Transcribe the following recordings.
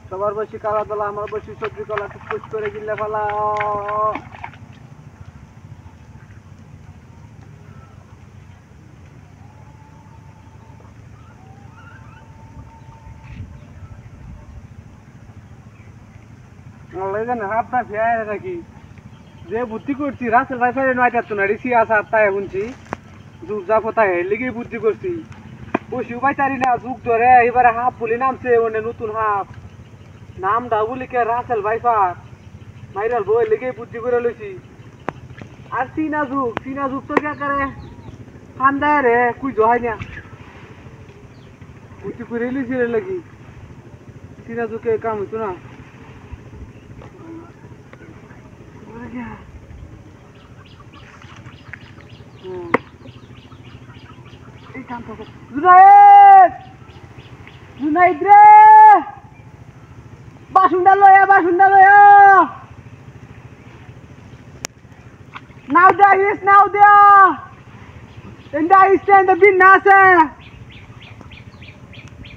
সবার বসে কালা দলা আমার বসে সবজি কলা টুকটুক করে গিলে ফেলা হাতটা ফেয়ায় নাকি যে বুদ্ধি করছি রাসেল ভাই ফেরে নয়টা তো না রিসি আসা তাই শুনছি যুগ যা কথা লেগে বুদ্ধি করছি বসি উপায় চারি না যুগ ধরে এবারে হাফ বলে নামছে ওনে নতুন হাফ নামটা বলি কে রাসেল ভাই ফার মাইরাল বই লেগে বুদ্ধি করে লইছি আর চীনা যুগ তো কে করে খান্দায় রে কুই জয় না বুদ্ধি করে লইছি রে লাগি চীনা যুগে কাম হইতো না Junaid re basunda loya now there and I stand the bin nase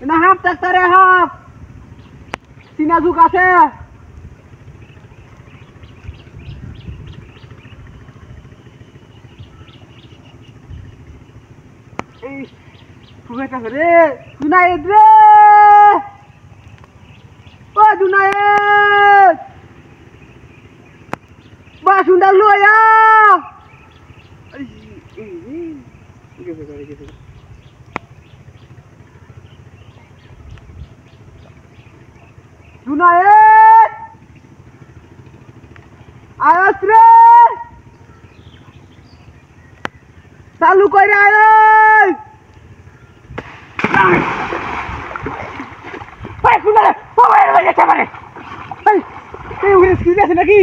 and a half taktare half sina zuk ase Junaid re oh Junaid basunda loya Junaid ayas re চালু করে আয় ভাই কোন না বাবা এর লাগে আছে মানে এই উড়ে স্কিল আছে নাকি